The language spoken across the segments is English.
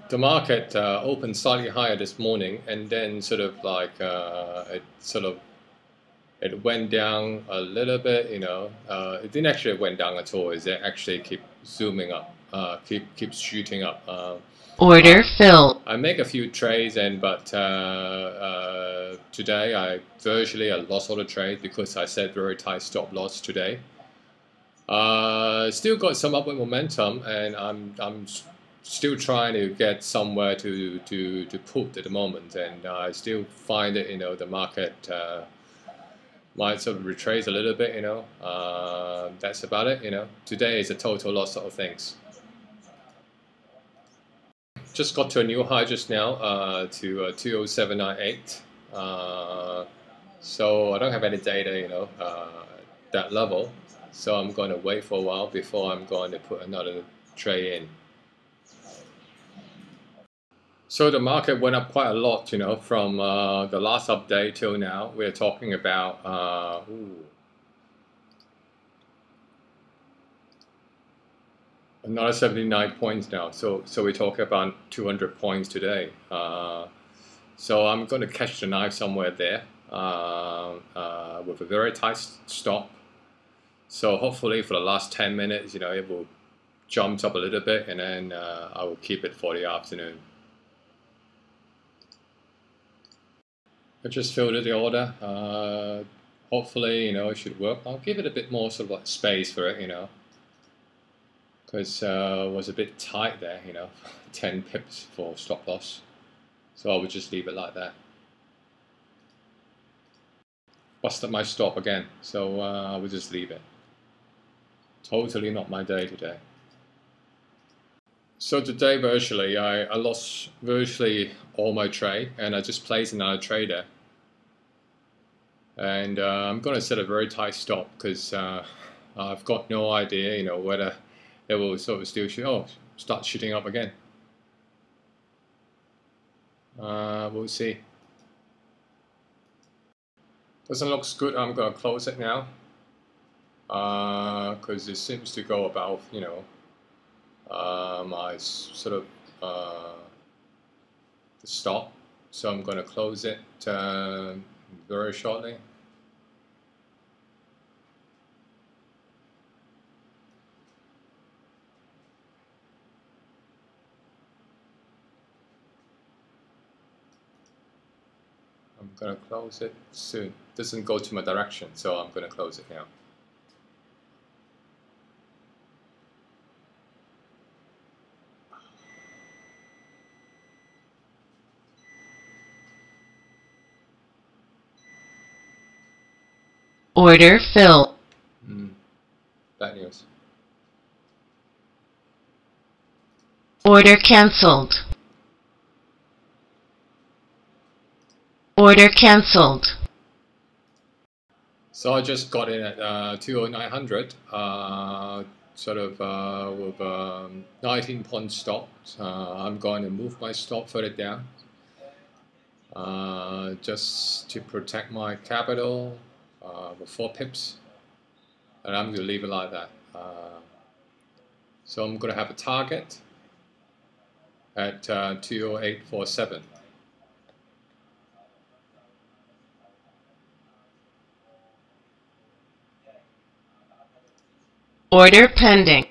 the market opened slightly higher this morning, and then sort of like it went down a little bit. It didn't actually went down at all. It actually keep zooming up, keep shooting up. Order fill. I make a few trades, but today I lost all the trade because I set very tight stop loss today. Still got some upward momentum, and I'm still trying to get somewhere to put at the moment, and I still find that the market might sort of retrace a little bit. That's about it. Today is a total loss of things. Just got to a new high just now to 20798. So I don't have any data, that level. So I'm going to wait for a while before I'm going to put another trade in. So the market went up quite a lot, from the last update till now. We're talking about another 79 points now. So we talk about 200 points today. So I'm going to catch the knife somewhere there with a very tight stop. So hopefully for the last 10 minutes, it will jump up a little bit, and then I will keep it for the afternoon. I just filled the order. Hopefully, it should work. I'll give it a bit more sort of like space for it, because it was a bit tight there, 10 pips for stop loss. So I would just leave it like that. Busted my stop again, so I would just leave it. Totally not my day today. So today virtually, I lost virtually all my trade, and I just placed another trader. And I'm going to set a very tight stop because I've got no idea, whether it will sort of still start shooting up again. We'll see. Doesn't look good. I'm going to close it now because it seems to go above, my sort of the stop. So I'm going to close it very shortly. I'm going to close it soon. It doesn't go to my direction, so I'm going to close it now. Order fill. Bad news. Order cancelled. Order cancelled. So I just got in at 20900, sort of with 19 point stop. I'm going to move my stop further down, just to protect my capital with 4 pips, and I'm going to leave it like that. So I'm going to have a target at 20847. Order pending.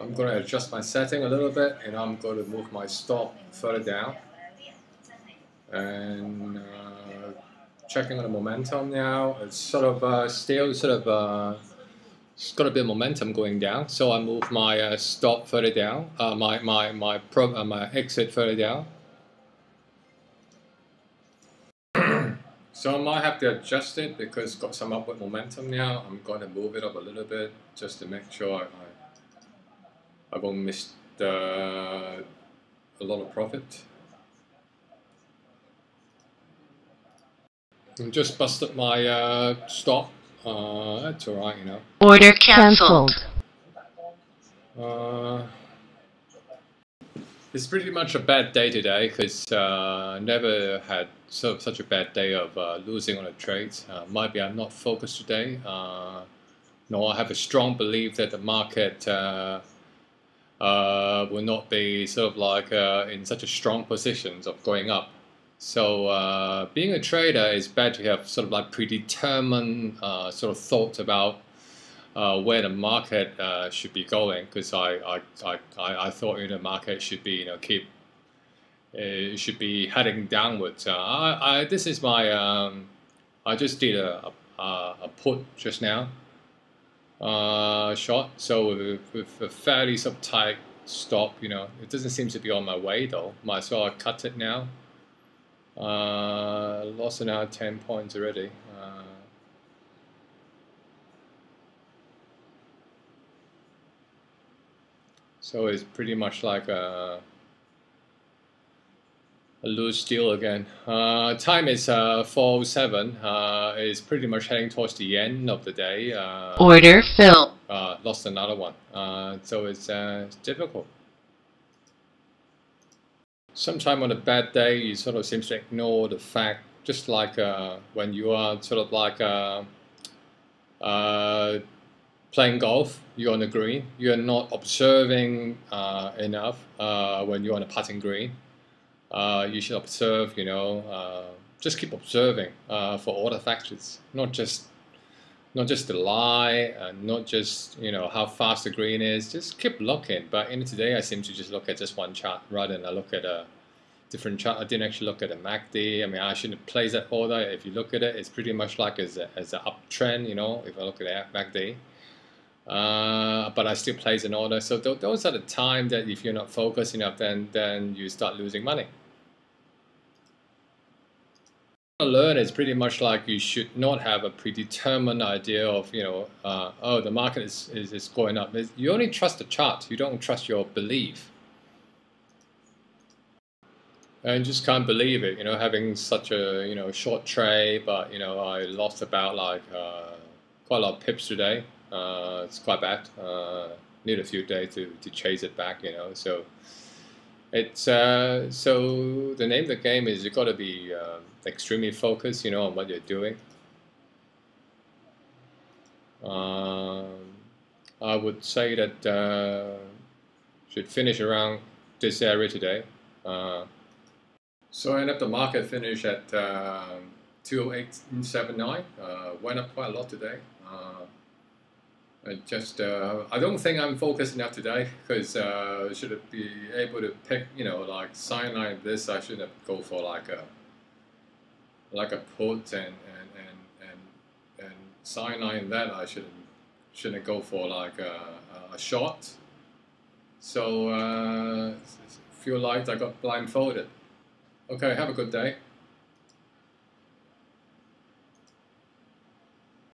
I'm going to adjust my setting a little bit, and I'm going to move my stop further down. And checking on the momentum now, it's sort of still sort of it's got a bit of momentum going down. So I move my stop further down, my exit further down. So I might have to adjust it because it's got some upward momentum now. I'm going to move it up a little bit just to make sure I won't miss a lot of profit. I just busted my stop. That's alright, Order cancelled. It's pretty much a bad day today because never had such a bad day of losing on the trades. Might be I'm not focused today. No, I have a strong belief that the market will not be sort of like in such a strong positions of going up. So being a trader is better to have sort of like predetermined sort of thoughts about where the market should be going, because I thought the market should be keep it should be heading downwards. This is my I just did a put just now, short. So with a fairly sort of tight stop, it doesn't seem to be on my way though. Might as well cut it now. Lost now 10 points already. So it's pretty much like a loose deal again. Time is 4:07. It's pretty much heading towards the end of the day. Order fill. Lost another one. So it's difficult. Sometime on a bad day, you sort of seem to ignore the fact, just like when you are sort of like playing golf, you're on the green, you're not observing enough when you're on a putting green. You should observe, just keep observing for all the factors, not just the lie, and not just how fast the green is. Just keep looking. But today I seem to just look at just one chart rather than I look at a different chart. I didn't actually look at a MACD. I mean, I shouldn't place that order. If you look at it, it's pretty much like as an uptrend. If I look at the MACD. But I still place an order. So those are the time that if you're not focused enough, then you start losing money. Learn is pretty much like you should not have a predetermined idea of oh, the market is going up. You only trust the chart. You don't trust your belief, and just can't believe it. Having such a short trade, but I lost about like quite a lot of pips today. It's quite bad. Need a few days to chase it back. So it's so the name of the game is you got to be extremely focused, on what you're doing. I would say that should finish around this area today. So I ended up the market finish at 208.79. Went up quite a lot today. I don't think I'm focused enough today, because should be able to pick, like cyanide this, I shouldn't go for like a put, and cyanide that I shouldn't go for like a short. So feel like I got blindfolded. Okay, have a good day.